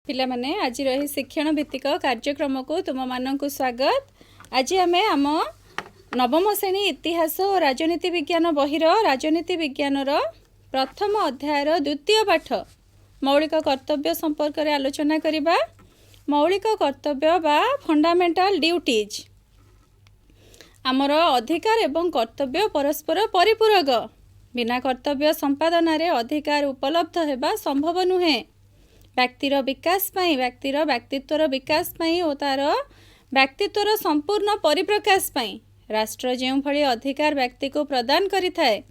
पिला माने आज रही शिक्षण भित्तिक कार्यक्रम को तुम मानक स्वागत। आज आम आम नवम श्रेणी इतिहास और राजनीति विज्ञान बहिर राजनीति विज्ञान प्रथम अध्यायर द्वितीय पाठ मौलिक कर्तव्य संपर्क में आलोचना करिबा। मौलिक कर्तव्य बा फंडामेंटल ड्यूटीज आमर अधिकार एवं कर्तव्य परस्पर परिपूरक। बिना कर्तव्य संपादन रे अधिकार उपलब्ध हेबा संभव नुहे। व्यक्तिर विकास पाई व्यक्तिर व्यक्तित्वर विकास पाई और तार व्यक्तित्वर संपूर्ण परिप्रकाश पाई राष्ट्र जो भली अधिकार व्यक्ति को प्रदान करिथाए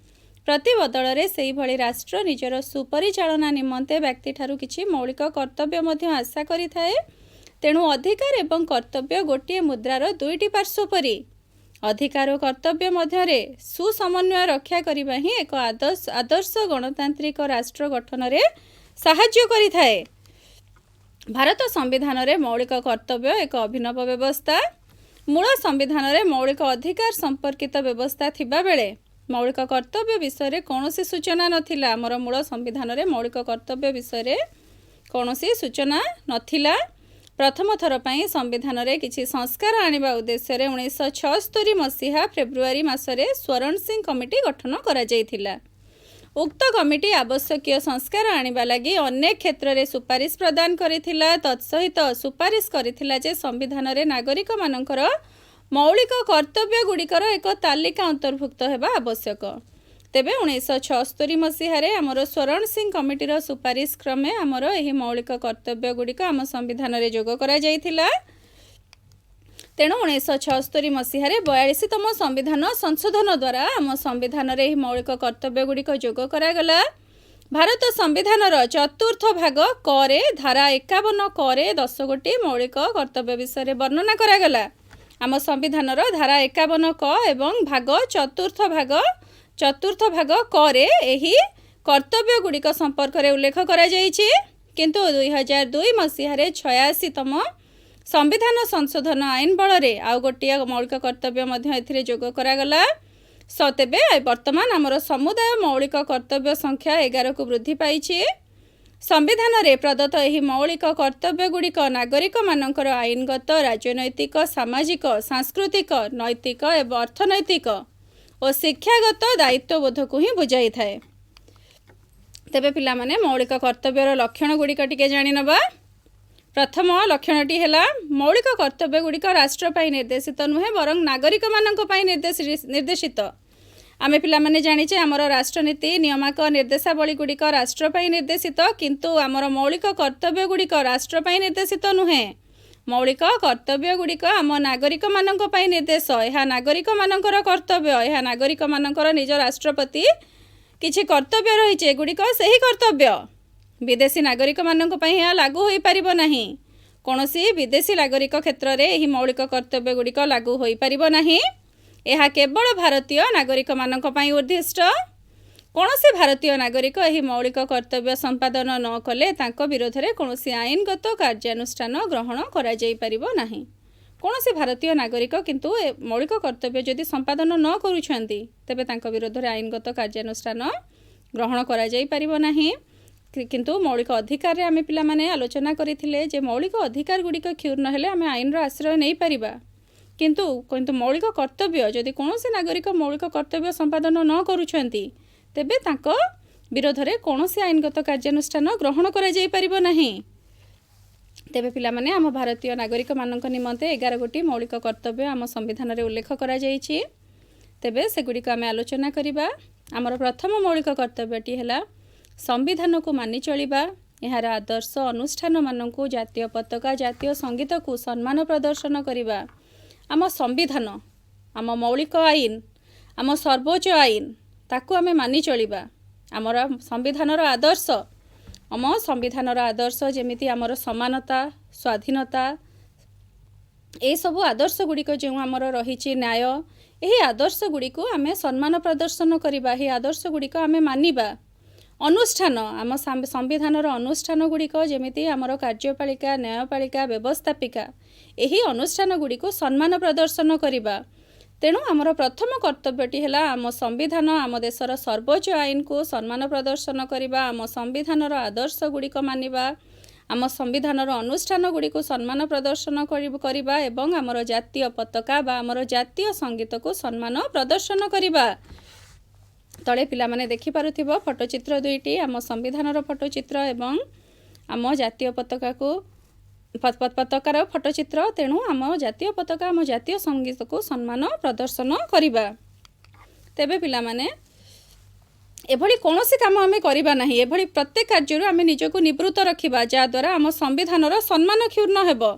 प्रतिबदल रे सेही भली राष्ट्र निजर सुपरिचालना निमंते व्यक्ति ठारू किछि मौलिक कर्तव्य मध्य आशा करिथाए। तेणु अधिकार एवं कर्तव्य गोटे मुद्रार दुईटी पार्श्व परी। अधिकार और कर्तव्य मध्य सुसमन्वय रक्षा करबा ही एक आदर्श गणतांत्रिक राष्ट्र गठन रे साहाय्य करिथाए। भारत संविधान रे मौलिक कर्तव्य एक अभिनव व्यवस्था। मूल संविधान रे मौलिक अधिकार संपर्कित व्यवस्था थिबा बेले मौलिक कर्तव्य विषय रे कौनसी सूचना नथिला। आमर मूल संविधान रे मौलिक कर्तव्य विषय रे कौनसी सूचना नथिला। प्रथम थर पई संविधान रे किछि संस्कार आनिबा उद्देश्य रे 1976 मसीहा फेब्रुआरी मासरे स्वरण सिंह कमिटी गठन करा जायथिला। उक्त कमिटी आवश्यकीय संस्कार आनिबा लगी अनेक क्षेत्र में सुपारिश प्रदान करिथिला। तत्सहित सुपारिश करिथिला जे संविधान रे नागरिक मानकर मौलिक कर्तव्य गुड़िकर एक तालिका अंतर्भुक्त हेबा आवश्यक। तेबे 1976 मसीह आमर स्वरण सिंह कमिटीर सुपारिश क्रमे आमर एही मौलिक कर्तव्य गुड़िक आम संविधान रे जोग करा जायथिला। तेणु 1976 मसीह 42तम संविधान संशोधन द्वारा आम संविधान रे मौलिक कर्तव्य गुड़िक जोग करागला। भारत संविधान चतुर्थ भाग करे धारा 51 करे 10 गोटी मौलिक कर्तव्य विषय वर्णना करागला। आम संविधान धारा 51 क एवं भाग चतुर्थ भाग करे एही कर्तव्य गुड़िक संपर्क में उल्लेख करा जायछि। किंतु 2002 मसीह 86तम संविधान संशोधन आईन बल रे आउ गोटिया मौलिक कर्तव्य मध्य एथिरे जोग करागला। तेबे वर्तमान आमर समुदाय मौलिक कर्तव्य संख्या 11 को वृद्धि पाइछि। संविधान रे प्रदत्त एही मौलिक कर्तव्य गुड़िक नागरिक मानकर आईनगत राजनैतिक सामाजिक सांस्कृतिक नैतिक एवं अर्थनैतिक और शिक्षागत दायित्वबोध को ही बुझाई थाए। तेबे पिला माने मौलिक कर्तव्यर लक्षण गुड़िक टिके जानि नबा। प्रथम लक्षणटी है मौलिक कर्तव्य गुड़िक राष्ट्र पाई निर्देशित नुहे बरं नागरिक मानक पाई निर्देशित। आमे पिला माने जानिचे आमर राष्ट्रनीति नियमाक निर्देशावली गुड़िक राष्ट्र पाई निर्देशित किंतु आमर मौलिक कर्तव्य गुड़िक राष्ट्र पाई निर्देशित नुहे। मौलिक कर्तव्य गुड़िक आम नागरिक मानक पाई निर्देश। यह नागरिक मानकर कर्तव्य। यह नागरिक मानकर निज राष्ट्रपति किछि कर्तव्य रहिছে गुड़िक सही कर्तव्य विदेशी नागरिक मानक पई यह लागू होई परिबो नाही। कोनोसी विदेशी नागरिक क्षेत्र रे एही मौलिक कर्तव्य गुड़िक लागू होई परिबो नाही। यह केवल भारतीय नागरिक मानक पई उद्दिष्ट। कोनोसी भारतीय नागरिक एही मौलिक कर्तव्य संपादन न कले तांको विरोध रे कोनोसी आईनगत कार्यानुष्ठान ग्रहण करा जाई परिबो नाही। कोनोसी भारतीय नागरिक किंतु मौलिक कर्तव्य जदि संपादन न करूछंती तेबे तांको विरोध रे आईनगत कार्यानुष्ठान ग्रहण करा जाई परिबो नाही। किंतु मौलिक अधिकार रे आमे पिला माने आलोचना करिथिले जे मौलिक अधिकार गुड़िक क्षुण्ण न हेले आमे आईन रो आश्रय नहीं परिबा। किंतु मौलिक कर्तव्य जदि कोनोसी नागरिक मौलिक कर्तव्य संपादन न करूछंती तेबे तांको विरोध रे कोनोसी आईनगत कार्यानुष्ठान ग्रहण करा जाई परिबो नाही। तेबे पिला माने आम भारतीय नागरिक मानक निमंते 11 गोटी मौलिक कर्तव्य आम संविधान रे उल्लेख करा जायछि। तेबे से गुड़िक आमे आलोचना करिबा। आमर प्रथम मौलिक कर्तव्यटी हैला संविधान को मानि चलिबा। यार आदर्श अनुष्ठान मानकु जातीय पताका जातीय संगीत को सम्मान प्रदर्शन करिबा। आम संविधान आम मौलिक आईन आम सर्वोच्च आईन ताकू आमे मानि चलिबा। आमर संविधानर आदर्श जेमिति आमर समानता स्वाधीनता ए सब आदर्श गुड़िक जो आमर रही न्याय यही आदर्श गुड़िक आमे सम्मान प्रदर्शन करिबा। हे आदर्श गुड़िक आमे मानिबा। अनुष्ठान आम संविधान अनुष्ठान गुड़िक जेमिति आमर कार्यपालिका न्यायपालिका व्यवस्थापिका यही अनुष्ठान गुड़िक सम्मान प्रदर्शन करिबा। तेणु आमर प्रथम कर्तव्यटी है आम संविधान आम देशर सर्वोच्च आईन को सम्मान प्रदर्शन करवा। आम संविधान आदर्श गुड़िक मानिबा। आम संविधानर अनुष्ठानगुड़िक सम्मान प्रदर्शन करिबा एवं आमर जातीय पताका बा आमर जातीय संगीत को सम्मान प्रदर्शन करिबा। तले पिला माने देखि पारुथिबो फोटोचित्र दुईटी आम संविधानर फोटोचित्र एवं आम जातीय पताका को पताकार फोटोचित्र। तेणु आम जातीय पताका आम जातीय संगीत को सम्मान प्रदर्शन करिबा। तेबे पिला माने एभली कौनसी काम आम करिबा नाही, एभली प्रत्येक कार्य आम निजको निवृत्त रखिबा जहाँद्वारा आम संविधानर सम्मान क्षुण्ण हेबो।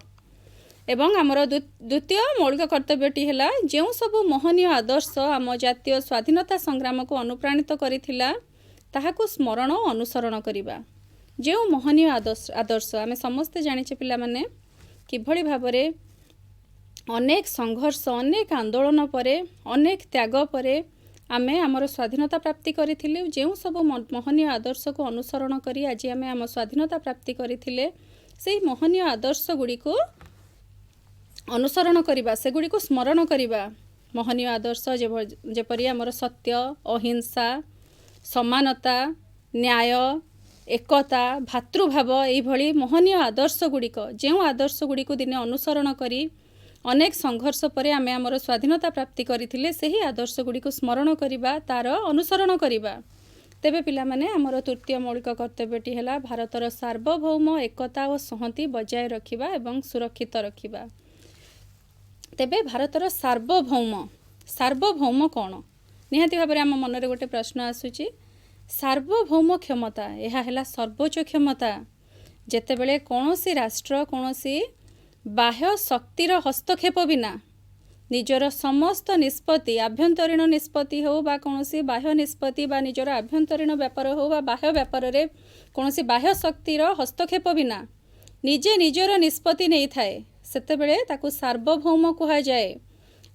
एवं आमर द्वितीय मौलिक कर्तव्यटी है जो सबु मोहनीय आदर्श आम जातीय स्वाधीनता संग्राम को अनुप्राणित करिथिला ताहाकु स्मरण अनुसरण करिबा। जो मोहनीय आदर्श आम समस्ते जानिचे पिला माने किभली भाबरे अनेक संघर्ष अनेक आंदोलन परे अनेक त्याग परे आमे आमर स्वाधीनता प्राप्ति करिथिले। जो सब मोहनीय आदर्श को अनुसरण करी आज आमे आम स्वाधीनता प्राप्ति करिथिले सेही मोहनीय आदर्श गुड़ी को अनुसरण करिबा, सेगुड़ी को स्मरण करिबा। मोहनीय आदर्श जेपरि आमर सत्य अहिंसा समानता न्याय एकता भातृभाव यही मोहनीय आदर्श गुड़िक जो आदर्श गुड़िक दिने अनुसरण करी अनेक संघर्ष पर आमे आमर स्वाधीनता प्राप्ति करथिले सेही आदर्श गुड़िक स्मरण करिबा तार अनुसरण करिबा। तेबे पिला माने आमर तृतीय मौलिक कर्तव्यटी है भारतर सार्वभौम एकता और संहति बजाय रखिबा एवं सुरक्षित रखिबा। तेबे भारतर सार्वभौम सार्वभौम कौन निहाती भाव आम मन में गोटे प्रश्न आसूची। सार्वभौम क्षमता यह है सर्वोच्च क्षमता जेतेबेले कौनसी राष्ट्र कौनसी बाह्य शक्तिर हस्तक्षेप बिना निजर समस्त निष्पत्ति आभ्यंतरीण निष्पत्ति हो बा कौनसी बाह्य निष्पत्ति बा निजर आभ्यंतरीण व्यापार हो बा बाह्य व्यापार रे कौनसी बाह्य शक्तिर हस्तक्षेप बिना निजे निजर निष्पत्ति नहीं थाए सेतेबेले ताकू सार्वभौम कहा जाए।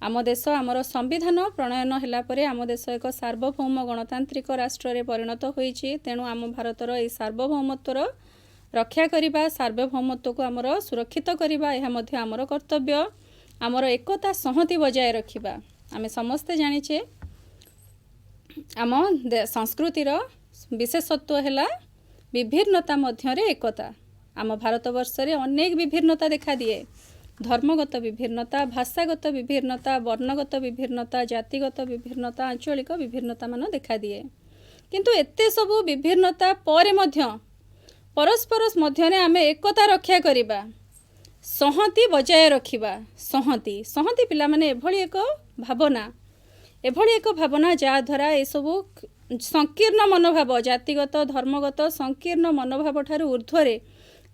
आम देश आमर संविधान प्रणयन होला परे आम देश एक सार्वभौम गणतांत्रिक राष्ट्र रे परिणत होईछि। तेणु आम भारतर ए सार्वभौमत्वर रक्षा करिबा सार्वभौमत्व को आमर सुरक्षित करिबा यह मध्य आमर कर्तव्य। आमर एकता संहति बजाय रखिबा। आमे समस्ते जानिछे आम संस्कृतिर विशेषत्व है विभिन्नता मध्यरे एकता। आम भारतवर्ष रे अनेक विभिन्नता देखा दिए धर्मगत विभिन्नता भाषागत विभिन्नता वर्णगत विभिन्नता जातिगत विभिन्नता आंचलिक विभिन्नता मान देखा दिए। किंतु एते सबु विभिन्नता परे मध्य परस्पर मध्य आमे एकता रक्षा करिबा संहति बजाय रखिबा। संहति संहति पिला माने एभली एक भावना जहाँ द्वारा ये सबु संकीर्ण मनोभाव जातिगत धर्मगत संकीर्ण मनोभाव ठारू ऊर्ध्वरे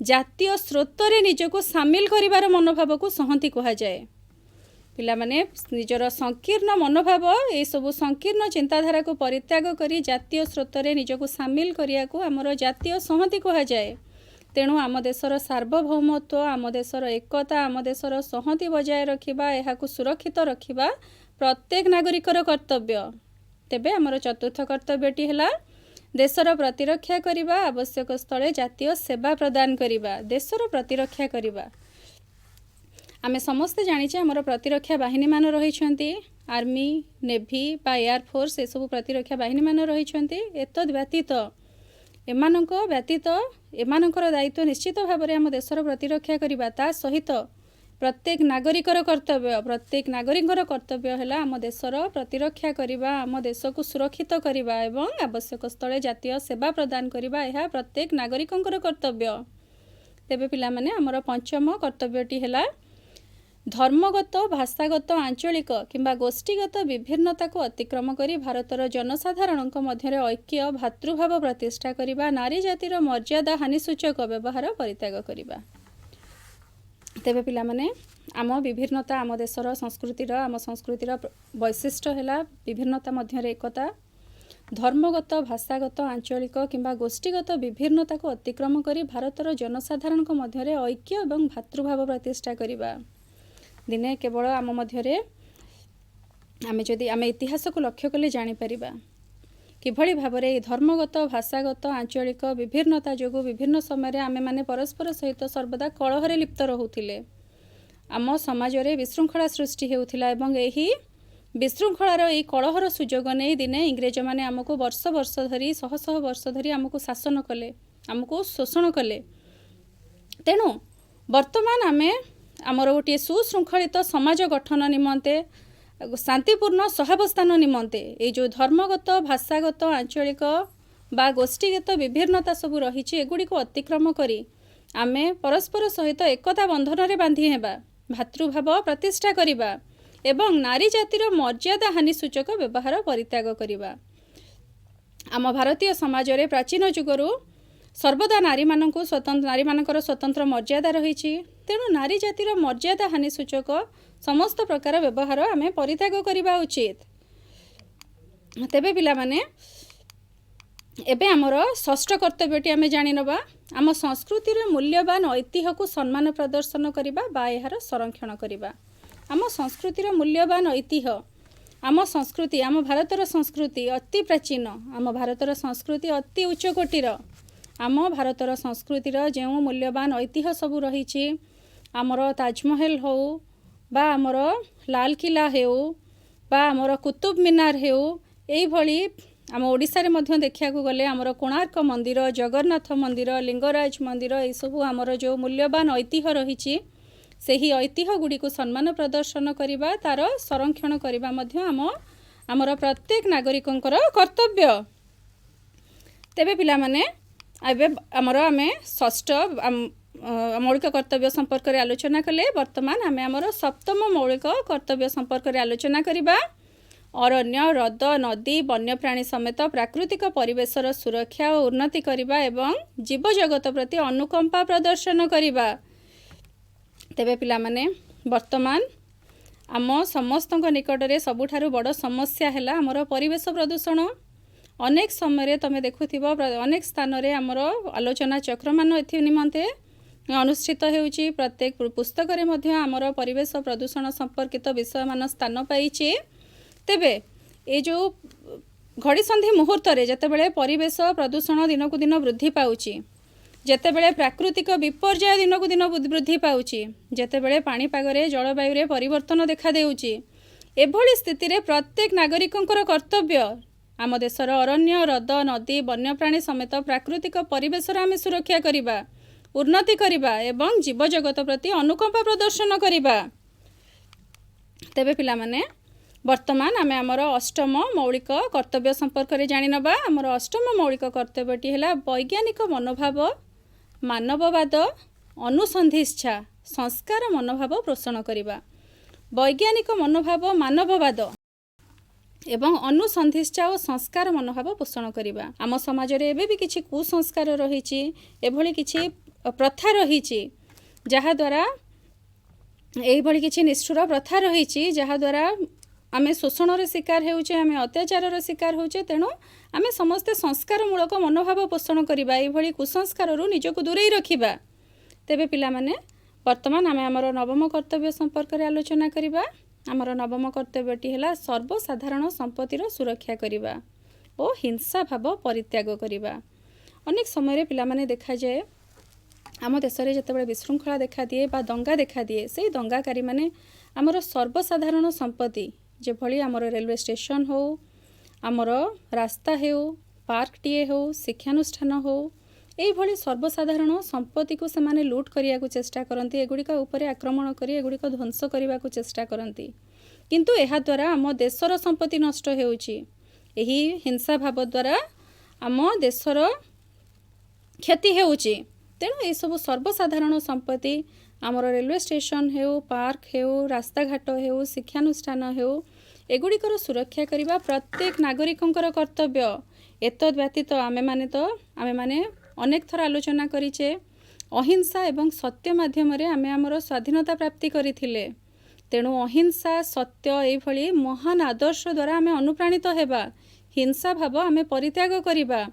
जातीय स्रोतरे निजको सामिल करिवार मनोभाव को संहति कहा जाए। पिला माने निजर संकीर्ण मनोभाव ये सबु संकीर्ण चिंताधारा को परित्याग करी जातीय स्रोतरे निजको सामिल करिया को आमर जातीय संहति कहा जाए। तेणु आम देशर सार्वभौमत्व आम देशर एकता आम देशर संहति बजाय रखिबा एहाकु सुरक्षित रखिबा प्रत्येक नागरिकर कर्तव्य। तेबे आमर चतुर्थ कर्तव्यटी है देशर प्रतिरक्षा करिबा आवश्यक स्थले जातीय सेवा प्रदान करिबा देशर प्रतिरक्षा करिबा। आमे समस्ते जानिछे आमर प्रतिरक्षा बाहिनी मान रहिछन्ति आर्मी नेभी बा एयर फोर्स ए सब प्रतिरक्षा बाहिनी मान रहिछन्ति। एतद व्यतीत एमानकर दायित्व निश्चित भाव में आम देशर प्रतिरक्षा करिबा। ता सहित प्रत्येक नागरिकर कर्तव्य है आम देशर प्रतिरक्षा करिबा आम देश को सुरक्षित करिबा एवं आवश्यक स्थले जातीय सेवा प्रदान करिबा यह प्रत्येक नागरिकंकर कर्तव्य। तेबे पिला माने आमर पंचम कर्तव्यटी है धर्मगत भाषागत आंचलिक किंबा गोष्ठीगत विभिन्नता को अतिक्रम करी भारतर जनसाधारण मध्य ऐक्य भातृभाव प्रतिष्ठा करिबा नारी जातिर मर्यादा हानिसूचक व्यवहार परित्याग करिबा। तेबे पिला माने आम विभिन्नता आम देशर संस्कृतिर वैशिष्ट्य है विभिन्नता मध्य एकता धर्मगत भाषागत आंचलिक किंबा गोष्ठीगत विभिन्नता को अतिक्रम करी भारतर जनसाधारण मध्य ऐक्य एवं भातृभाव प्रतिष्ठा करिबा। दिने केवल आम मध्य आमे जदि आमे इतिहास को लक्ष्य कले जानी परिबा किभली भाबरे धर्मगत भाषागत आंचलिक विभिन्नता जोगु विभिन्न समय आमे माने परस्पर सहित सर्वदा कलहरे लिप्त रहुथिले। आम समाज रे विशृंखला सृष्टि हेउथिला एवं एही विशृंखलार एही कलहर सुजोग नै दिने इंग्रेज माने आमको वर्ष वर्ष धरी शह शह वर्ष धरी आमको शासन कले आमको शोषण कले। तेणु वर्तमान आमे आमर गोटे सुशृंखलित समाज गठन निमंते शांतिपूर्ण सहावस्थान निमंते ये जो धर्मगत भाषागत आंचलिक बा गोष्ठीगत विभिन्नता सबू रही एगुड़ी को अतिक्रम करी आमे परस्पर सहित एकता बंधन रे बांधी हेबा भातृभाव प्रतिष्ठा करिबा एवं नारी जातिर मर्यादा हानि सूचक व्यवहार परित्याग करिबा। आम भारतीय समाज रे प्राचीन जुगरु सर्वदा नारी मानक स्वतंत्र मर्यादा रही तेणु नारी जातिर मर्यादा हानि सूचक समस्त प्रकार व्यवहार आमे परित्याग करिबा उचित। तेबे पिला माने एबे आमर षष्ठ कर्तव्यटी आमे जानि नबा आम संस्कृति रे मूल्यवान ऐतिह्य को सम्मान प्रदर्शन करिबा बा एहार संरक्षण करिबा। आम संस्कृति रे मूल्यवान ऐतिह्य आम संस्कृति आम भारतर संस्कृति अति प्राचीन आम भारतर संस्कृति अति उच्च कोटीर आम भारतर संस्कृतिर जो मूल्यवान ऐतिह्य सबू रही आमर ताजमहल हो बा आमर लालकिला हो बा आमर कुतुब मीनार हो यही आम ओडिशा रे मध्य देखा गले आमर कोणार्क मंदिर जगन्नाथ मंदिर लिंगराज मंदिर ये सबू आमर जो मूल्यवान ऐतिह्य रही सही ऐतिह्य गुड़ी को सम्मान प्रदर्शन करिबा तार संरक्षण करिबा मध्य आमर प्रत्येक नागरिकंकर कर्तव्य। तेबे पिला माने एबे आमर आमे षष्ठ मौलिक कर्तव्य संपर्क रे आलोचना कले वर्तमान आमे आमर सप्तम मौलिक कर्तव्य संपर्क रे आलोचना करिबा। अरण्य हृद नदी वन्यप्राणी समेत प्राकृतिक परिवेशर सुरक्षा और उन्नति करिबा एवं जीव जगत प्रति अनुकंपा प्रदर्शन करिबा। तेबे पिला माने वर्तमान आम समस्तक निकट रे सबुठारु बड़ समस्या हैला आमर परिवेश प्रदूषण। अनेक समय तमे देखुथिबो अनेक स्थान रे आमर आलोचना चक्र मान एथि निमंते अनुष्ठित हेउची। प्रत्येक पुस्तक रे मध्य आमर परिवेश प्रदूषण संपर्कित विषय मान स्थान पाइछि। तेबे ए जो घड़ी संधि मुहूर्त रे जेतेबेले परिवेश प्रदूषण दिन को दिन वृद्धि पाउछि जेतेबेले प्राकृतिक विपर्यय दिन को दिन वृद्धि पाउछि जेतेबेले पाणीपाग रे जलवायु रे परिवर्तन देखा देउछि एभली स्थिति रे प्रत्येक नागरिकंकर कर्तव्य आम देशर अरण्य हृद नदी वन्यप्राणी समेत प्राकृतिक परिवेश आमे सुरक्षा करिबा उन्नति करिबा एवं जीव जगत प्रति अनुकंपा प्रदर्शन करिबा। तेबे पिला माने वर्तमान आमे आमर अष्टम मौलिक कर्तव्य संपर्क रे जानि नबा। आमर अष्टम मौलिक कर्तव्यटी हैला वैज्ञानिक मनोभाव मानववाद अनुसंधिच्छा संस्कार मनोभाव पोषण करिबा। वैज्ञानिक मनोभाव मानववाद एवं अनुसंधिच्छा और संस्कार मनोभाव पोषण करिबा। आम समाज रे एबे भी किछि कुसंस्कार रहिछि एभली किछि प्रथा रहिछि जहा द्वारा एही भली किछि निष्ठुर प्रथा रहिछि जहा द्वारा आमे शोषण रे शिकार हेउचे आमे अत्याचार रे शिकार होउचे। तेणु आमे समस्ते संस्कार मूलक मनोभाव पोषण करिबा एही भली कुसंस्कार रु निजको दूरेई रखिबा। तेबे पिला माने वर्तमान आमे हमर नवम कर्तव्य संपर्क रे आलोचना करिबा। आमर नवम कर्तव्यटी हैला सर्वसाधारण संपत्तिर सुरक्षा करिबा ओ हिंसा भाव परित्याग करिबा। अनेक समय रे पिला माने देखा जाए आम देश में जिते विशृंखला देखा दिए बा दंगा देखा दिए से दंगाकारी माने आमर सर्वसाधारण संपत्ति जेभली आमर रेलवे स्टेशन हो आमर रास्ता हो पार्कटीए हो शिक्षानुष्ठान हो यही सर्वसाधारण संपत्ति को सेमाने लूट करिया को चेष्टा करती एगुड़िक उपरे आक्रमण करी एगुड़िक ध्वंस करने को चेष्टा करती किंतु एहा द्वारा आम देशर संपत्ति नष्ट होउची। एही हिंसा भाव द्वारा आम देशर क्षति होउची। तेणु ये सब सर्वसाधारण संपत्ति आमर रेलवे स्टेशन हो पार्क हो रास्ता घाट हो शिक्षानुष्ठान हो एगुड़िकर सुरक्षा करने प्रत्येक नागरिकंकर कर्तव्य। एतद व्यतीत आमे माने अनेक थर आलोचना करिचे अहिंसा एवं सत्य माध्यम रे आमे आमर स्वाधीनता प्राप्ति करिथिले। तेणु अहिंसा सत्य एभली महान आदर्श द्वारा आमे अनुप्राणित हेबा हिंसा भाव आमे परित्याग करिबा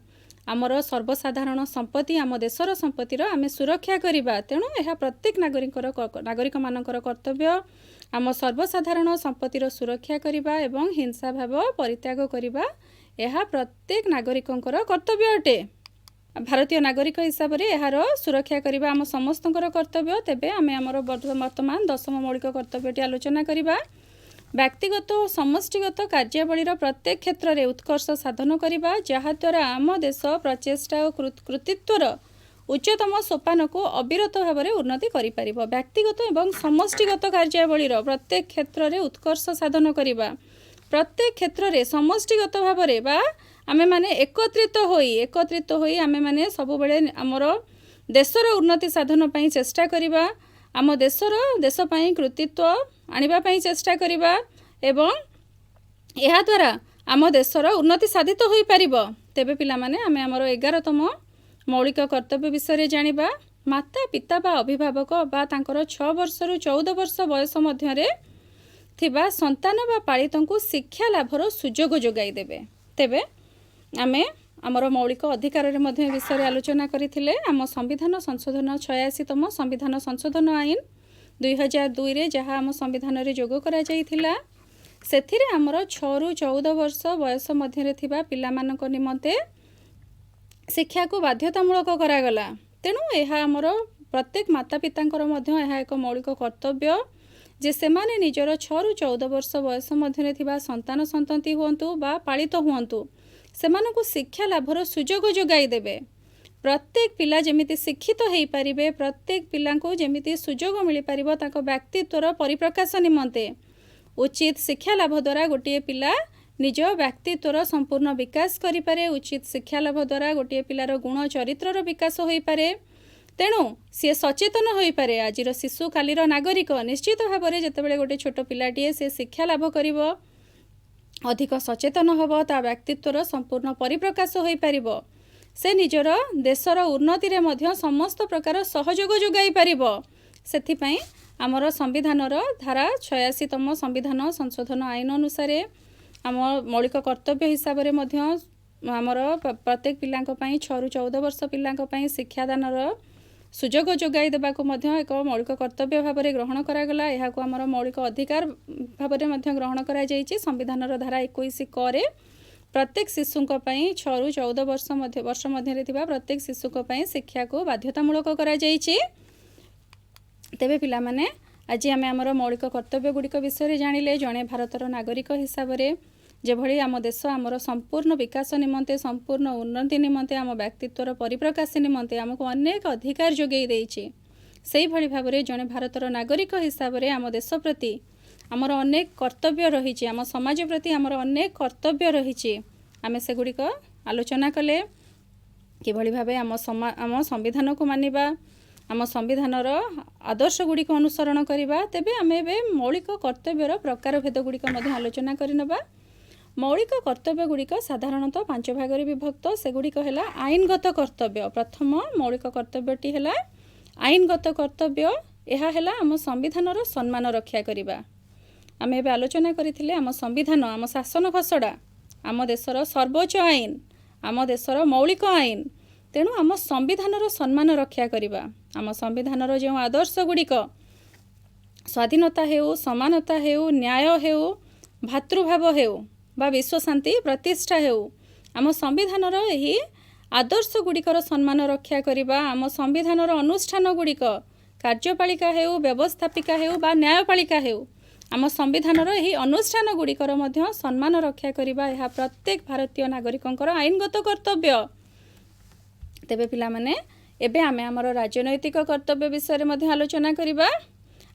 आमर सर्वसाधारण संपत्ति आम देशर संपत्तिर आमे सुरक्षा करिबा। तेणु यह प्रत्येक नागरिक मानकर कर्तव्य आम सर्वसाधारण संपत्तिर सुरक्षा करिबा एवं हिंसा भाव परित्याग करिबा यह प्रत्येक नागरिकंकर कर्तव्य अटे। भारतीय नागरिक हिसाब से यार सुरक्षा करने आम समस्तंकर कर्तव्य। तेबे आमे आमर वर्तमान दशम मौलिक कर्तव्यटी आलोचना करिबा। व्यक्तिगत और समष्टिगत कार्यावलीर प्रत्येक क्षेत्र में उत्कर्ष साधन करने जहाद्वारा आम देश प्रचेषा और कृतित्वर उच्चतम सोपान को अविरत भाव में उन्नति करिपारिब। व्यक्तिगत एवं समष्टिगत कार्यावलीर प्रत्येक क्षेत्र में उत्कर्ष साधन करवा, प्रत्येक क्षेत्र में समष्टिगत भाव में बा आमे माने एकत्रित होई आमे माने सब बेले आमर देशर उन्नति साधन पई चेष्टा करिबा, आम देश पई कृतित्व आनिबा पई चेष्टा करिबा एवं ଏହା ଦ୍ୱାରା ଆମ ଦେଶର ଉନ୍ନତି ସାଧିତ ହୋଇପାରିବ। ତେବେ ପିଲାମାନେ ଆମେ ଆମର 11ତମ ମୌଳିକ କର୍ତ୍ତବ୍ୟ ବିଷୟରେ ଜାଣିବା। ମାତା ପିତା ବା ଅଭିଭାବକ ବା ତାଙ୍କର 6 ବର୍ଷରୁ 14 ବର୍ଷ ବୟସ ମଧ୍ୟରେ ଥିବା ସନ୍ତାନ ବା ପାଳିତଙ୍କୁ ଶିକ୍ଷା ଲାଭର ସୁଯୋଗ ଯୋଗାଇ ଦେବେ। ତେବେ ଆମେ ଆମର ମୌଳିକ ଅଧିକାରରେ ମଧ୍ୟ ଏ ବିଷୟରେ ଆଲୋଚନା କରିଥିଲେ। ଆମ ସମ୍ବିଧାନ ସଂଶୋଧନ 86ତମ ସମ୍ବିଧାନ ସଂଶୋଧନ ଆଇନ 2002ରେ ଯାହା ଆମ ସମ୍ବିଧାନରେ ଯୋଗ କରାଯାଇଥିଲା, ସେଥିରେ ଆମର 6ରୁ 14 ବର୍ଷ ବୟସ ମଧ୍ୟରେ ଥିବା ପିଲାମାନଙ୍କ ନିମନ୍ତେ ଶିକ୍ଷାକୁ ବାଧ୍ୟତାମୂଳକ କରାଗଲା। ତେଣୁ ଏହା ଆମର ପ୍ରତ୍ୟେକ ମାତା ପିତାଙ୍କର ମଧ୍ୟ ଏହା ଏକ ମୌଳିକ କର୍ତ୍ତବ୍ୟ ଯେ ସେମାନେ ନିଜର 6ରୁ 14 ବର୍ଷ ବୟସ ମଧ୍ୟରେ ଥିବା ସନ୍ତାନ ସନ୍ତତି ହୁଅନ୍ତୁ ବା ପାଳିତ ହୁଅନ୍ତୁ, ସେମାନଙ୍କୁ ଶିକ୍ଷା ଲାଭର ସୁଯୋଗ ଯୋଗାଇ ଦେବେ। ପ୍ରତ୍ୟେକ ପିଲା ଯେମିତି ଶିକ୍ଷିତ ହୋଇପାରିବେ, ପ୍ରତ୍ୟେକ ପିଲାଙ୍କୁ ଯେମିତି ସୁଯୋଗ ମିଳିପାରିବ ତାଙ୍କ ବ୍ୟକ୍ତିତ୍ୱର ପରିପ୍ରକାଶ ନିମନ୍ତେ। उचित शिक्षा लाभ द्वारा गोटे पिला निज व्यक्तित्वर संपूर्ण विकास करिपारे। उचित शिक्षा लाभ द्वारा गोटे पिलार गुण चरित्रर विकास हो पारे। तेणु सी सचेतन हो पारे। आजिर शिशु कालीर नागरिक निश्चित भाव में जितेबाला गोटे छोट पिलाटीए से शिक्षा लाभ करिब, अधिक सचेतन होब, ता व्यक्तित्वर संपूर्ण परिप्रकाश हो पारिब। से निजर देशर उन्नति रे मध्य समस्त प्रकार सहयोग जोगाई पारिब। सेथिपई आमर संविधानर धारा 86तम संविधान संशोधन आईन अनुसार आम मौलिक कर्तव्य हिसाब से आमर प्रत्येक पिलांक पई 6ରୁ 14 वर्ष पिलांक पई शिक्षादानर सुजोग जोगाई देबाको मध्य एक मौलिक कर्तव्य भाव में ग्रहण करागला। एहाको आमर मौलिक अधिकार भाव में ग्रहण करा जायछि। संविधानर धारा 21 क रे प्रत्येक शिशुक पई 6ରୁ 14 वर्ष मध्य प्रत्येक शिशुक पई शिक्षा को बाध्यतामूलक करा जायछि। तेबे पिला माने आज आम आमर मौलिक कर्तव्य गुड़िक विषय जानिले। जड़े भारतर नागरिक हिसाब से जेभली आम देश आमर संपूर्ण विकास निमंते, संपूर्ण उन्नति निमंते, आम व्यक्तित्वर परिप्रकाश निमंते आमको अनेक अधिकार जोगई देइछि। सेही भली भाव में जड़े भारतर नागरिक हिसाब से आम देश प्रति आमर अनेक कर्तव्य रही, आम समाज प्रति आमर अनेक कर्तव्य रही। आम सेगुड़िक आलोचना कले किभली भाव आम संविधान को मानिबा, आम संविधानर आदर्श गुड़िक अनुसरण करवा। तेबे आमे बे मौलिक कर्तव्यर प्रकार भेद गुड़िक आलोचना करनबा। मौलिक कर्तव्य गुड़िक साधारणतः 5 भाग रे विभक्त। सेगुड़िक है आईनगत कर्तव्य। प्रथम मौलिक कर्तव्यटी है आईनगत कर्तव्य। यह है आम संविधानर सम्मान रक्षा करवा। आम एबे आलोचना करथिले आम संविधान, आम शासन खसड़ा, आम देशर सर्वोच्च आईन, आम देशर मौलिक आईन। तेणु आम संविधानर सम्मान रक्षा करवा। आम संविधानर जो आदर्श गुड़िक स्वाधीनता हेउ, समानता हेउ, न्याय हेउ, भातृभाव हेउ बा विश्व शांति प्रतिष्ठा हेउ, आम संविधानर एही आदर्श गुड़िकर सम्मान रक्षा करवा। आम संविधानर अनुष्ठान गुड़िक कार्यपालिका हेउ, व्यवस्थापिका हेउ बा न्यायपालिका हेउ, आम संविधानर एही अनुष्ठान गुड़िकर मध्य सम्मान रक्षा करवा। यह प्रत्येक भारतीय नागरिकंकर आईनगत कर्तव्य। तेबे पिला माने एबे आमे आमर राजनैतिक कर्तव्य विषय में आलोचना करिबा।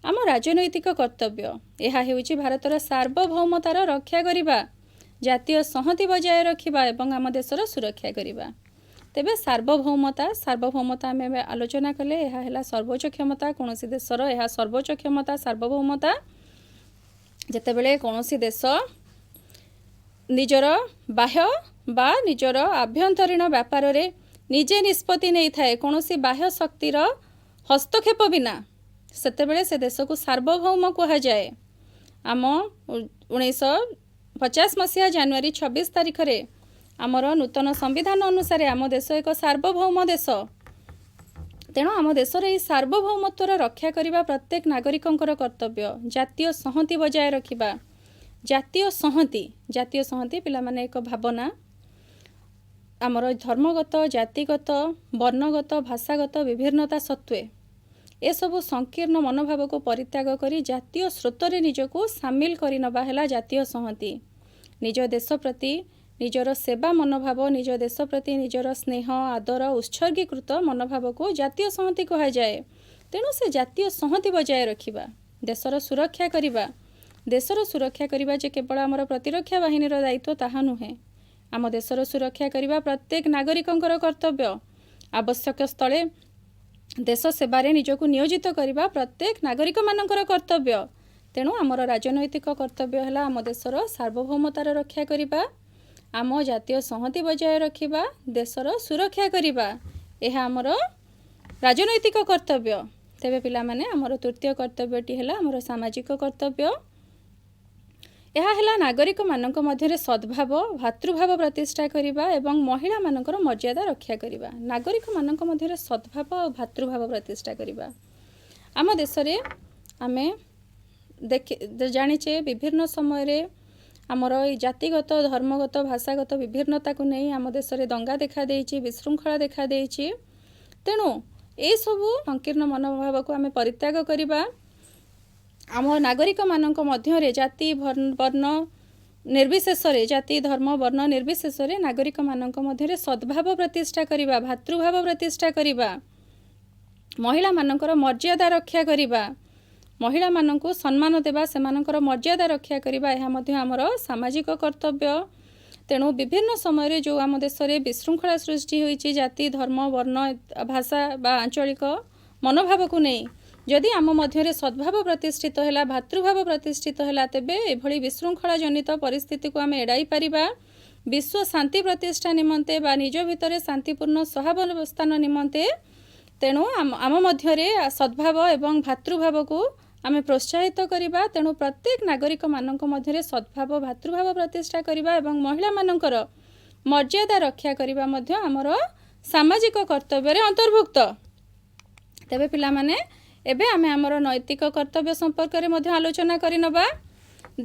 आम राजनैतिक कर्तव्य यह हेउछि भारतर सार्वभौमतार रक्षा करिबा, जातीय संहति बजाय रखिबा एवं आम देशर सुरक्षा करिबा। तेबे सार्वभौमता आमे आलोचना कले यह है सर्वोच्च क्षमता। कोनोसी देशर यह सर्वोच्च क्षमता सार्वभौमता। जेतेबेले कोनोसी देश निजर बाह्य बा निजर आभ्यंतरीण व्यापार रे निजे निष्पत्ति नहीं थाए, कौनसी बाह्य शक्तिर हस्तक्षेप बिना, सेतेबेले से देश को सार्वभौम कहा जाए। आम 1950 मसीहा जनवरी 26 तारिख रे आमर नूतन संविधान अनुसार आम देश एक सार्वभौम देश। तेणु आम देशर यह सार्वभौमत्वर रक्षा करने प्रत्येक नागरिकंकर कर्तव्य। जातीय संहति बजाय रखिबा। जातीय संहति पिला माने एक भावना। आमर धर्मगत, जातिगत, वर्णगत, भाषागत विभिन्नता सत्वे ए सबु संकीर्ण मनोभाव को परित्याग करी जातीय स्रोत रे निजको सामिल करी नबा हैला जातीय संहति। निज देश प्रति ନିଜର ସେବା ମନୋଭାବ, ନିଜ ଦେଶ ପ୍ରତି ନିଜର ସ୍ନେହ ଆଦର ଉତ୍ସର୍ଗୀକୃତ ମନୋଭାବକୁ ଜାତୀୟ ସଂହତି କୁହାଯାଏ। ତେଣୁ ସେ ଜାତୀୟ ସଂହତି ବଜାୟ ରଖିବା, ଦେଶର ସୁରକ୍ଷା କରିବା। ଦେଶର ସୁରକ୍ଷା କରିବା ଯେ କେବଳ ଆମର ପ୍ରତିରକ୍ଷା ବାହିନୀର ଦାୟିତ୍ୱ ତାହା ନୁହେଁ। ଆମ ଦେଶର ସୁରକ୍ଷା କରିବା ପ୍ରତ୍ୟେକ ନାଗରିକଙ୍କର କର୍ତ୍ତବ୍ୟ। ଆବଶ୍ୟକ ସ୍ଥଳେ ଦେଶ ସେବାରେ ନିଜକୁ ନିୟୋଜିତ କରିବା ପ୍ରତ୍ୟେକ ନାଗରିକମାନଙ୍କର କର୍ତ୍ତବ୍ୟ। ତେଣୁ ଆମର ରାଜନୈତିକ କର୍ତ୍ତବ୍ୟ ହେଲା ଆମ ଦେଶର ସାର୍ବଭୌମତାର ରକ୍ଷା କରିବା, ଆମ ଜାତୀୟ ସଂହତି ବଜାୟ ରଖିବା, ଦେଶର ସୁରକ୍ଷା କରିବା। ଏହା ଆମର ରାଜନୈତିକ କର୍ତ୍ତବ୍ୟ। ତେବେ ପିଲାମାନେ ଆମର ତୃତୀୟ କର୍ତ୍ତବ୍ୟଟି ହେଲା ଆମର ସାମାଜିକ କର୍ତ୍ତବ୍ୟ। ଏହା ହେଲା ନାଗରିକମାନଙ୍କ ମଧ୍ୟରେ ସଦ୍ଭାବ ଭାତୃଭାବ ପ୍ରତିଷ୍ଠା କରିବା ଏବଂ ମହିଳାମାନଙ୍କର ମର୍ଯ୍ୟାଦା ରକ୍ଷା କରିବା। ନାଗରିକମାନଙ୍କ ମଧ୍ୟରେ ସଦ୍ଭାବ ଆଉ ଭାତୃଭାବ ପ୍ରତିଷ୍ଠା କରିବା। ଆମ ଦେଶରେ ଆମେ ଜାଣିଛେ ବିଭିନ୍ନ ସମୟରେ ଆମର ଏଇ ଜାତିଗତ ଧର୍ମଗତ ଭାଷାଗତ ବିଭିନ୍ନତାକୁ ନେଇ ଆମ ଦେଶରେ ଦଙ୍ଗା ଦେଖାଦେଇଛି, ବିଶୃଙ୍ଖଳା ଦେଖାଦେଇଛି। ତେଣୁ ଏସବୁ ସଂକୀର୍ଣ୍ଣ ମନୋଭାବକୁ ଆମେ ପରିତ୍ୟାଗ କରିବା। ଆମ ନାଗରିକମାନଙ୍କ ମଧ୍ୟରେ ଜାତି ବର୍ଣ୍ଣ ନିର୍ବିଶେଷରେ, ଜାତି ଧର୍ମ ବର୍ଣ୍ଣ ନିର୍ବିଶେଷରେ ନାଗରିକମାନଙ୍କ ମଧ୍ୟରେ ସଦ୍ଭାବ ପ୍ରତିଷ୍ଠା କରିବା, ଭାତୃଭାବ ପ୍ରତିଷ୍ଠା କରିବା, ମହିଳାମାନଙ୍କର ମର୍ଯ୍ୟାଦା ରକ୍ଷା କରିବା, ମହିଳାମାନଙ୍କୁ ସମ୍ମାନ ଦେବା, ସେମାନଙ୍କର ମର୍ଯ୍ୟାଦା ରକ୍ଷା କରିବା, ଏହା ମଧ୍ୟ ଆମର ସାମାଜିକ କର୍ତ୍ତବ୍ୟ। ତେଣୁ ବିଭିନ୍ନ ସମୟରେ ଯେଉଁ ଆମ ଦେଶରେ ବିଶୃଙ୍ଖଳା ସୃଷ୍ଟି ହୋଇଛି ଜାତି ଧର୍ମ ବର୍ଣ୍ଣ ଭାଷା ବା ଆଞ୍ଚଳିକ ମନୋଭାବକୁ ନେଇ ଯଦି ଆମ ମଧ୍ୟରେ ସଦ୍ଭାବ ପ୍ରତିଷ୍ଠିତ ହେଲା, ଭାତୃଭାବ ପ୍ରତିଷ୍ଠିତ ହେଲା, ତେବେ ଏଭଳି ବିଶୃଙ୍ଖଳା ଜନିତ ପରିସ୍ଥିତିକୁ ଆମେ ଏଡ଼ାଇ ପାରିବା। ବିଶ୍ୱ ଶାନ୍ତି ପ୍ରତିଷ୍ଠା ନିମନ୍ତେ ବା ନିଜ ଭିତରେ ଶାନ୍ତିପୂର୍ଣ୍ଣ ସହାବସ୍ଥାନ ନିମନ୍ତେ ତେଣୁ ଆମ ମଧ୍ୟରେ ସଦ୍ଭାବ ଏବଂ ଭାତୃଭାବକୁ ଆମେ ପ୍ରୋତ୍ସାହିତ କରିବା। ତେଣୁ ପ୍ରତ୍ୟେକ ନାଗରିକମାନଙ୍କ ମଧ୍ୟରେ ସଦ୍ଭାବ ଭାତୃଭାବ ପ୍ରତିଷ୍ଠା କରିବା ଏବଂ ମହିଳାମାନଙ୍କର ମର୍ଯ୍ୟାଦା ରକ୍ଷା କରିବା ମଧ୍ୟ ଆମର ସାମାଜିକ କର୍ତ୍ତବ୍ୟରେ ଅନ୍ତର୍ଭୁକ୍ତ। ତେବେ ପିଲାମାନେ ଏବେ ଆମେ ଆମର ନୈତିକ କର୍ତ୍ତବ୍ୟ ସମ୍ପର୍କରେ ମଧ୍ୟ ଆଲୋଚନା କରିନେବା।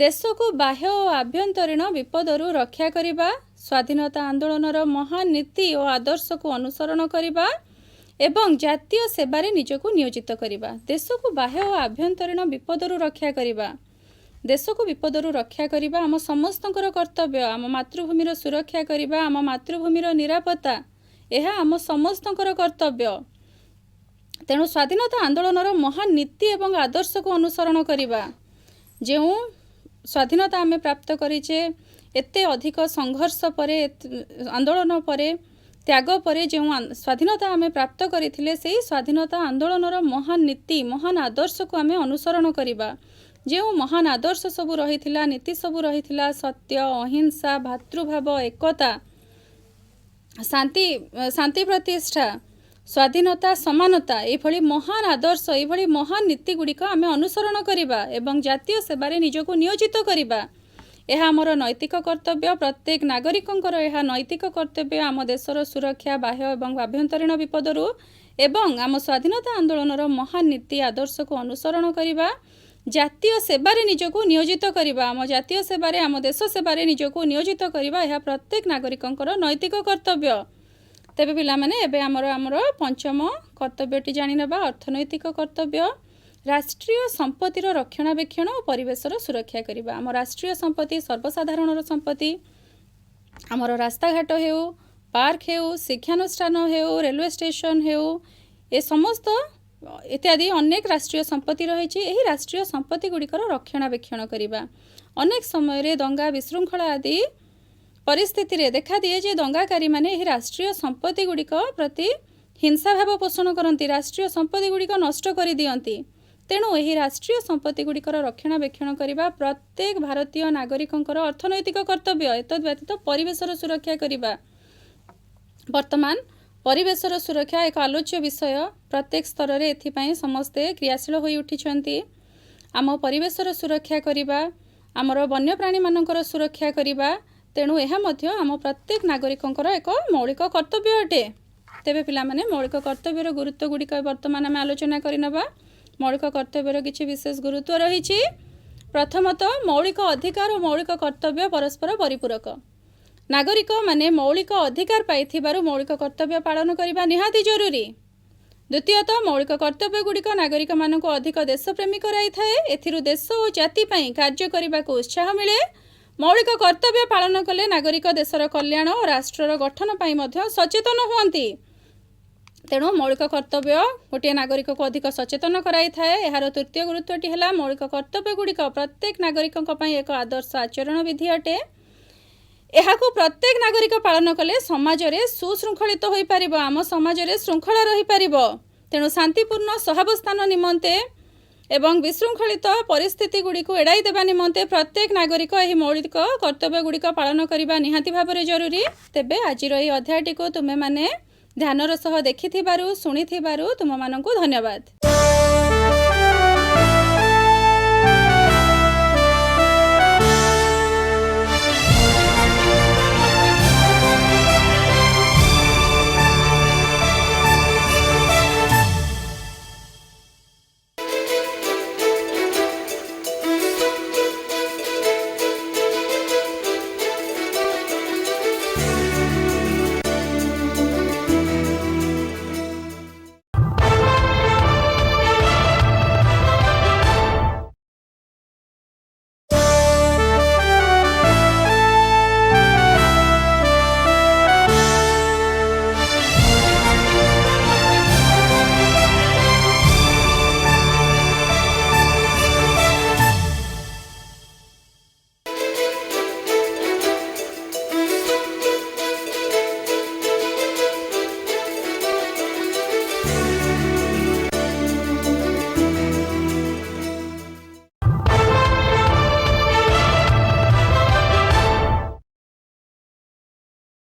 ଦେଶକୁ ବାହ୍ୟ ଓ ଆଭ୍ୟନ୍ତରୀଣ ବିପଦରୁ ରକ୍ଷା କରିବା, ସ୍ୱାଧୀନତା ଆନ୍ଦୋଳନର ମହାନ ନୀତି ଓ ଆଦର୍ଶକୁ ଅନୁସରଣ କରିବା ଏବଂ ଜାତୀୟ ସେବାରେ ନିଜକୁ ନିୟୋଜିତ କରିବା। ଦେଶକୁ ବାହ୍ୟ ଓ ଆଭ୍ୟନ୍ତରୀଣ ବିପଦରୁ ରକ୍ଷା କରିବା, ଦେଶକୁ ବିପଦରୁ ରକ୍ଷା କରିବା ଆମ ସମସ୍ତଙ୍କର କର୍ତ୍ତବ୍ୟ। ଆମ ମାତୃଭୂମିର ସୁରକ୍ଷା କରିବା, ଆମ ମାତୃଭୂମିର ନିରାପତ୍ତା, ଏହା ଆମ ସମସ୍ତଙ୍କର କର୍ତ୍ତବ୍ୟ। ତେଣୁ ସ୍ୱାଧୀନତା ଆନ୍ଦୋଳନର ମହାନ ନୀତି ଏବଂ ଆଦର୍ଶକୁ ଅନୁସରଣ କରିବା। ଯେଉଁ ସ୍ୱାଧୀନତା ଆମେ ପ୍ରାପ୍ତ କରିଛେ, ଏତେ ଅଧିକ ସଂଘର୍ଷ ପରେ, ଆନ୍ଦୋଳନ ପରେ, ତ୍ୟାଗ ପରେ ଯେଉଁ ସ୍ୱାଧୀନତା ଆମେ ପ୍ରାପ୍ତ କରିଥିଲେ, ସେହି ସ୍ୱାଧୀନତା ଆନ୍ଦୋଳନର ମହାନ ନୀତି ମହାନ ଆଦର୍ଶକୁ ଆମେ ଅନୁସରଣ କରିବା। ଯେଉଁ ମହାନ ଆଦର୍ଶ ସବୁ ରହିଥିଲା, ନୀତି ସବୁ ରହିଥିଲା, ସତ୍ୟ ଅହିଂସା ଭାତୃଭାବ ଏକତା ଶାନ୍ତି ପ୍ରତିଷ୍ଠା ସ୍ୱାଧୀନତା ସମାନତା, ଏଭଳି ମହାନ ଆଦର୍ଶ, ଏଭଳି ମହାନ ନୀତିଗୁଡ଼ିକ ଆମେ ଅନୁସରଣ କରିବା ଏବଂ ଜାତୀୟ ସେବାରେ ନିଜକୁ ନିୟୋଜିତ କରିବା। ଏହା ଆମର ନୈତିକ କର୍ତ୍ତବ୍ୟ। ପ୍ରତ୍ୟେକ ନାଗରିକଙ୍କର ଏହା ନୈତିକ କର୍ତ୍ତବ୍ୟ ଆମ ଦେଶର ସୁରକ୍ଷା ବାହ୍ୟ ଏବଂ ଆଭ୍ୟନ୍ତରୀଣ ବିପଦରୁ ଏବଂ ଆମ ସ୍ୱାଧୀନତା ଆନ୍ଦୋଳନର ମହାନ ନୀତି ଆଦର୍ଶକୁ ଅନୁସରଣ କରିବା, ଜାତୀୟ ସେବାରେ ନିଜକୁ ନିୟୋଜିତ କରିବା। ଆମ ଜାତୀୟ ସେବାରେ, ଆମ ଦେଶ ସେବାରେ ନିଜକୁ ନିୟୋଜିତ କରିବା, ଏହା ପ୍ରତ୍ୟେକ ନାଗରିକଙ୍କର ନୈତିକ କର୍ତ୍ତବ୍ୟ। ତେବେ ପିଲାମାନେ ଏବେ ଆମର ପଞ୍ଚମ କର୍ତ୍ତବ୍ୟଟି ଜାଣିନେବା, ଅର୍ଥନୈତିକ କର୍ତ୍ତବ୍ୟ। ରାଷ୍ଟ୍ରୀୟ ସମ୍ପତ୍ତିର ରକ୍ଷଣାବେକ୍ଷଣ ଓ ପରିବେଶର ସୁରକ୍ଷା କରିବା। ଆମ ରାଷ୍ଟ୍ରୀୟ ସମ୍ପତ୍ତି ସର୍ବସାଧାରଣର ସମ୍ପତ୍ତି। ଆମର ରାସ୍ତାଘାଟ ହେଉ, ପାର୍କ ହେଉ, ଶିକ୍ଷାନୁଷ୍ଠାନ ହେଉ, ରେଲୱେ ଷ୍ଟେସନ ହେଉ, ଏ ସମସ୍ତ ଇତ୍ୟାଦି ଅନେକ ରାଷ୍ଟ୍ରୀୟ ସମ୍ପତ୍ତି ରହିଛି। ଏହି ରାଷ୍ଟ୍ରୀୟ ସମ୍ପତ୍ତି ଗୁଡ଼ିକର ରକ୍ଷଣାବେକ୍ଷଣ କରିବା। ଅନେକ ସମୟରେ ଦଙ୍ଗା ବିଶୃଙ୍ଖଳା ଆଦି ପରିସ୍ଥିତିରେ ଦେଖାଦିଏ ଯେ ଦଙ୍ଗାକାରୀମାନେ ଏହି ରାଷ୍ଟ୍ରୀୟ ସମ୍ପତ୍ତି ଗୁଡ଼ିକ ପ୍ରତି ହିଂସାଭାବ ପୋଷଣ କରନ୍ତି, ରାଷ୍ଟ୍ରୀୟ ସମ୍ପତ୍ତି ଗୁଡ଼ିକ ନଷ୍ଟ କରିଦିଅନ୍ତି। ତେଣୁ ଏହି ରାଷ୍ଟ୍ରୀୟ ସମ୍ପତ୍ତି ଗୁଡ଼ିକର ରକ୍ଷଣାବେକ୍ଷଣ କରିବା ପ୍ରତ୍ୟେକ ଭାରତୀୟ ନାଗରିକଙ୍କର ଅର୍ଥନୈତିକ କର୍ତ୍ତବ୍ୟ। ଏତଦ୍ ବ୍ୟତୀତ ପରିବେଶର ସୁରକ୍ଷା କରିବା। ବର୍ତ୍ତମାନ ପରିବେଶର ସୁରକ୍ଷା ଏକ ଆଲୋଚ୍ୟ ବିଷୟ। ପ୍ରତ୍ୟେକ ସ୍ତରରେ ଏଥିପାଇଁ ସମସ୍ତେ କ୍ରିୟାଶୀଳ ହୋଇ ଉଠିଛନ୍ତି। ଆମ ପରିବେଶର ସୁରକ୍ଷା କରିବା, ଆମର ବନ୍ୟପ୍ରାଣୀମାନଙ୍କର ସୁରକ୍ଷା କରିବା, ତେଣୁ ଏହା ମଧ୍ୟ ଆମ ପ୍ରତ୍ୟେକ ନାଗରିକଙ୍କର ଏକ ମୌଳିକ କର୍ତ୍ତବ୍ୟ ଅଟେ। ତେବେ ପିଲାମାନେ ମୌଳିକ କର୍ତ୍ତବ୍ୟର ଗୁରୁତ୍ୱ ଗୁଡ଼ିକ ବର୍ତ୍ତମାନ ଆମେ ଆଲୋଚନା କରିନେବା। ମୌଳିକ କର୍ତ୍ତବ୍ୟର କିଛି ବିଶେଷ ଗୁରୁତ୍ୱ ରହିଛି। ପ୍ରଥମତଃ ମୌଳିକ ଅଧିକାର ଓ ମୌଳିକ କର୍ତ୍ତବ୍ୟ ପରସ୍ପର ପରିପୂରକ। ନାଗରିକମାନେ ମୌଳିକ ଅଧିକାର ପାଇଥିବାରୁ ମୌଳିକ କର୍ତ୍ତବ୍ୟ ପାଳନ କରିବା ନିହାତି ଜରୁରୀ। ଦ୍ୱିତୀୟତଃ ମୌଳିକ କର୍ତ୍ତବ୍ୟଗୁଡ଼ିକ ନାଗରିକମାନଙ୍କୁ ଅଧିକ ଦେଶପ୍ରେମୀ କରାଇଥାଏ। ଏଥିରୁ ଦେଶ ଓ ଜାତି ପାଇଁ କାର୍ଯ୍ୟ କରିବାକୁ ଉତ୍ସାହ ମିଳେ। मौलिक कर्तव्य पालन कले नागरिक देशर कल्याण और राष्ट्रर गठन ପାଇଁ ମଧ୍ୟ सचेतन हुअन्ति। तेणु मौलिक कर्तव्य गोटे नागरिक को अधिक सचेतन कराई थाए। यार तृतीय गुरुत्वटी है मौलिक कर्तव्य गुड़िक प्रत्येक नागरिक एक आदर्श आचरण विधि अटे। यह प्रत्येक नागरिक पालन कले समाज रे सुशृंखलित हो पारिबो, आम समाज रे श्रृंखला रही पारिबो। तेणु शांतिपूर्ण सहाबस्থাन निमंते एवं विशृंखलित परिस्थिति गुड़ी को एड़ाई देवा निमंते प्रत्येक नागरिक यह मौलिक कर्तव्य गुड़िक पालन करने निहाती भाव जरूरी। तेबे आज अध्यायटी को तुमे माने ध्यानर सह देखि शुणी तुम मानक धन्यवाद।